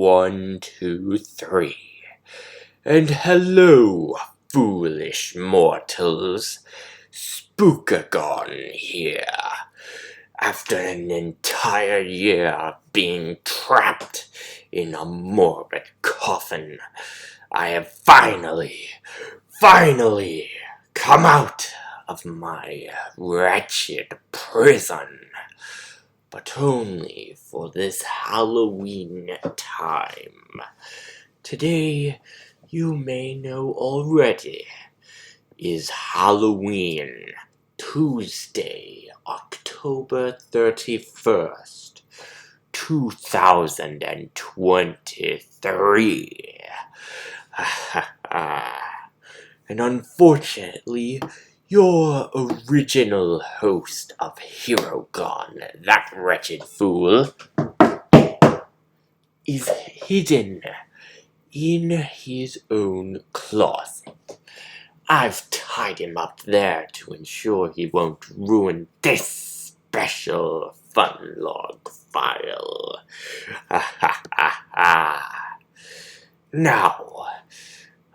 1, 2, 3. And hello, foolish mortals. Spookagon here. After an entire year of being trapped in a morbid coffin, I have finally come out of my wretched prison. But only for this Halloween time. Today, you may know already, is Halloween, Tuesday, October 31st, 2023. And unfortunately, your original host of Herogon, that wretched fool, is hidden in his own closet. I've tied him up there to ensure he won't ruin this special Funlog file. Now,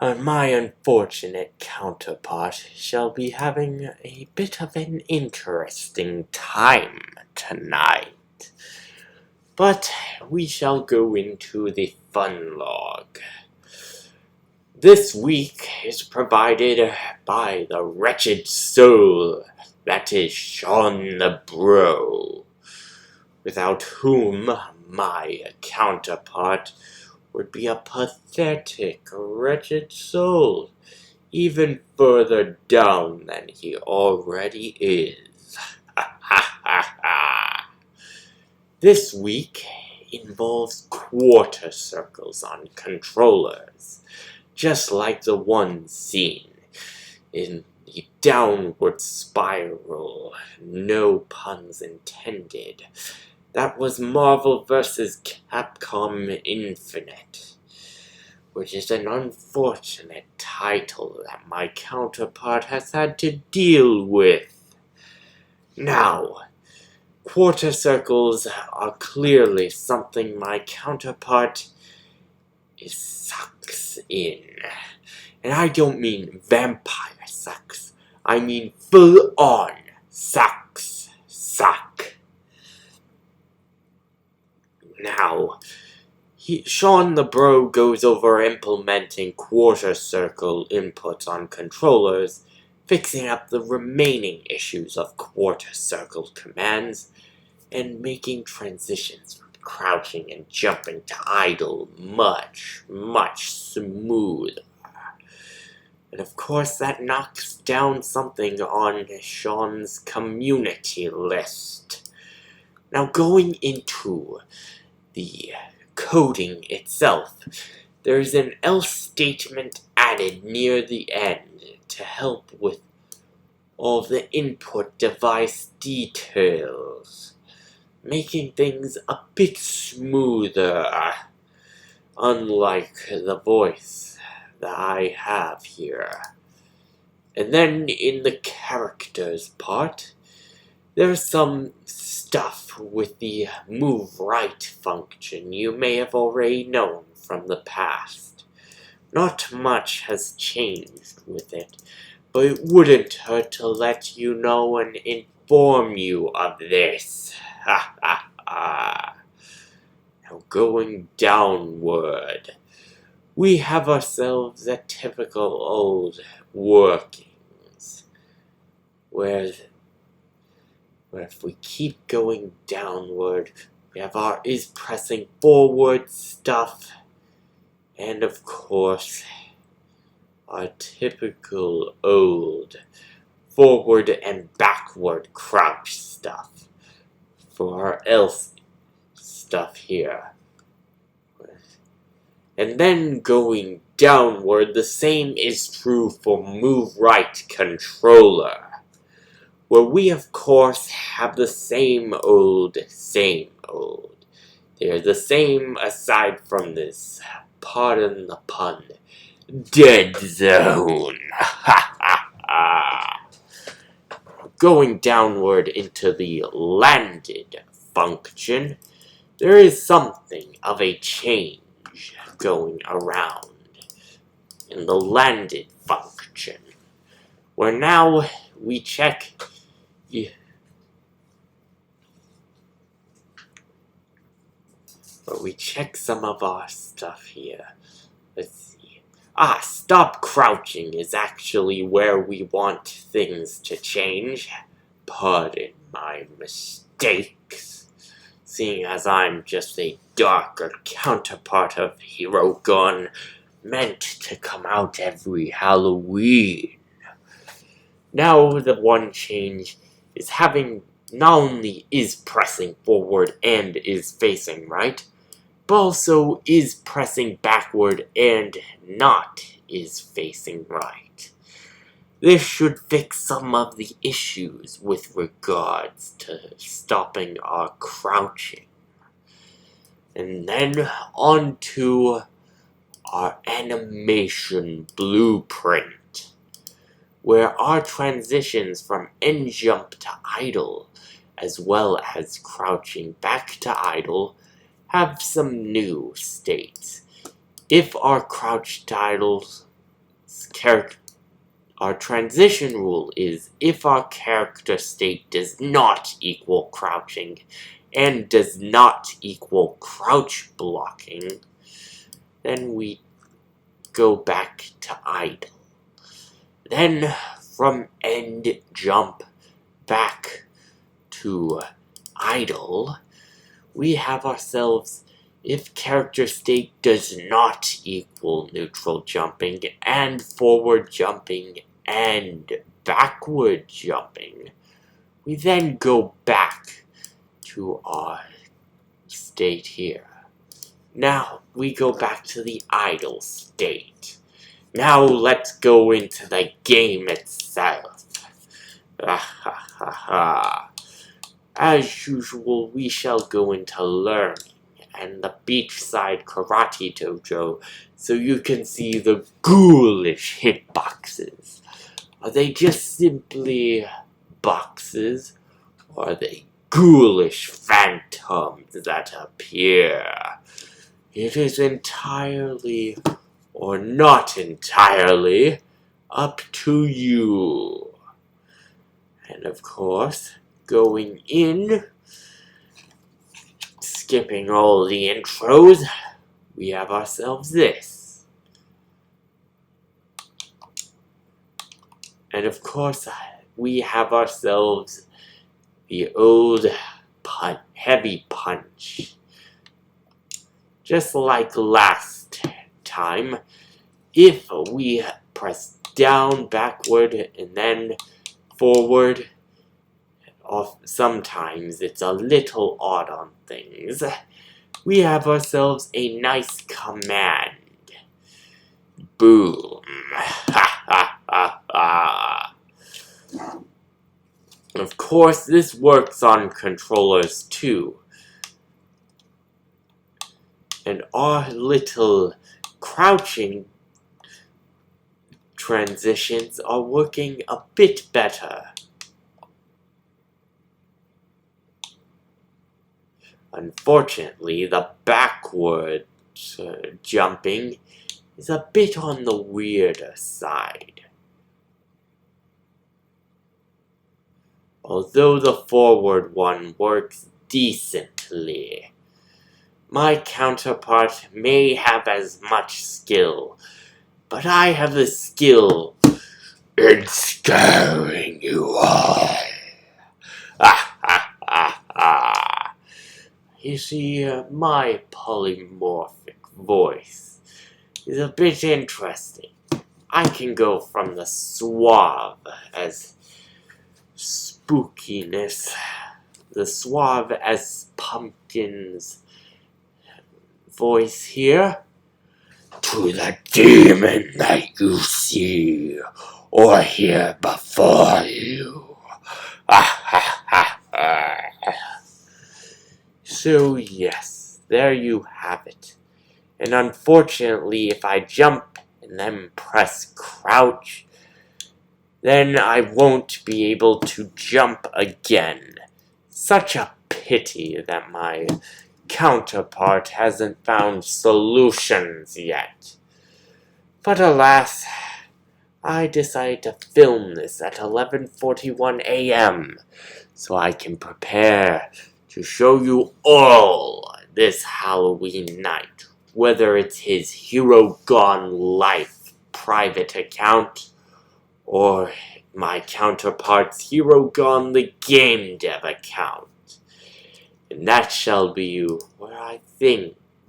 my unfortunate counterpart shall be having a bit of an interesting time tonight. But we shall go into the Funlog. This week is provided by the wretched soul that is Sean the Bro, without whom my counterpart would be a pathetic, wretched soul, even further down than he already is. This week involves quarter circles on controllers, just like the one seen in the downward spiral, no puns intended. That was Marvel vs. Capcom Infinite, which is an unfortunate title that my counterpart has had to deal with. Now, quarter circles are clearly something my counterpart sucks in. And I don't mean vampire sucks. I mean full-on suck. Now, Sean the Bro goes over implementing quarter circle inputs on controllers, fixing up the remaining issues of quarter circle commands, and making transitions from crouching and jumping to idle much smoother. And of course that knocks down something on Sean's community list. Now, going into the coding itself, there's an else statement added near the end to help with all the input device details, making things a bit smoother, unlike the voice that I have here. And then in the characters part, there's some stuff with the move right function you may have already known from the past. Not much has changed with it, but it wouldn't hurt to let you know and inform you of this. Now, going downward, we have ourselves a typical old workings, where if we keep going downward, we have our is pressing forward stuff, and of course, our typical old forward and backward crouch stuff for our else stuff here. And then going downward, the same is true for move right controller, where we of course have the same old. They're the same aside from this, pardon the pun, dead zone. Going downward into the landed function, there is something of a change going around in the landed function, where now we check some of our stuff here. Let's see. Stop crouching is actually where we want things to change. Pardon my mistakes, seeing as I'm just a darker counterpart of Herogon, meant to come out every Halloween. Now the one change is having not only is pressing forward and is facing right, but also is pressing backward and not is facing right. This should fix some of the issues with regards to stopping our crouching. And then on to our animation blueprint, where our transitions from end jump to idle, as well as crouching back to idle, have some new states. If our crouch to idle our transition rule is if our character state does not equal crouching and does not equal crouch blocking, then we go back to idle. Then from end jump back to idle, we have ourselves if character state does not equal neutral jumping and forward jumping and backward jumping, we then go back to our state here. Now we go back to the idle state. Now let's go into the game itself. As usual, we shall go into learning and the beachside karate dojo so you can see the ghoulish hitboxes. Are they just simply boxes, or are they ghoulish phantoms that appear? It is entirely, or not entirely, up to you. And of course, going in, skipping all the intros, we have ourselves this. And of course, we have ourselves the old heavy punch. Just like last time, if we press down, backward, and then forward, sometimes it's a little odd on things, we have ourselves a nice command. Boom. Ha ha ha ha. Of course, this works on controllers too. And our little crouching transitions are working a bit better. Unfortunately, the backward jumping is a bit on the weirder side. Although the forward one works decently. My counterpart may have as much skill, but I have the skill in scaring you all. You see, my polymorphic voice is a bit interesting. I can go from the suave as spookiness, the suave as pumpkin's voice here, to the demon that you see or hear before you. So yes, there you have it. And unfortunately, if I jump and then press crouch, then I won't be able to jump again. Such a pity that my counterpart hasn't found solutions yet. But alas, I decided to film this at 11:41 a.m. so I can prepare to show you all this Halloween night, whether it's his Herogon Life private account or my counterpart's Herogon the Game Dev account. And that shall be where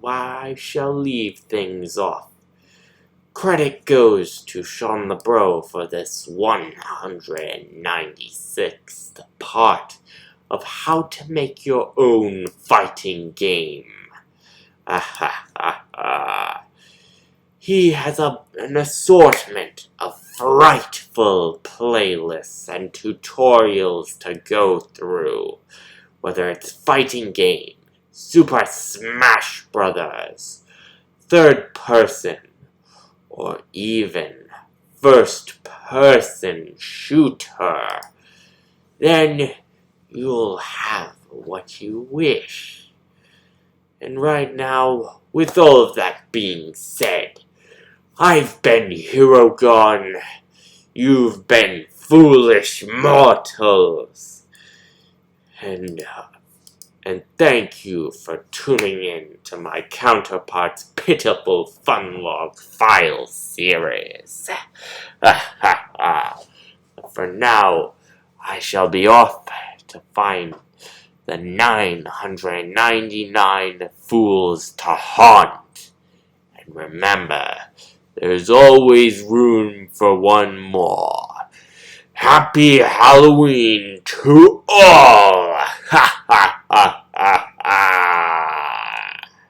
I shall leave things off. Credit goes to Sean the Bro for this 196th part of how to make your own fighting game. He has an assortment of frightful playlists and tutorials to go through, whether it's fighting game, Super Smash Brothers, third person, or even first-person shooter. Then you'll have what you wish. And right now, with all of that being said, I've been Herogon. You've been foolish mortals. And thank you for tuning in to my counterpart's pitiful Funlog file series. For now, I shall be off to find the 999 fools to haunt. And remember, there's always room for one more. Happy Halloween to all! Ha ha ha!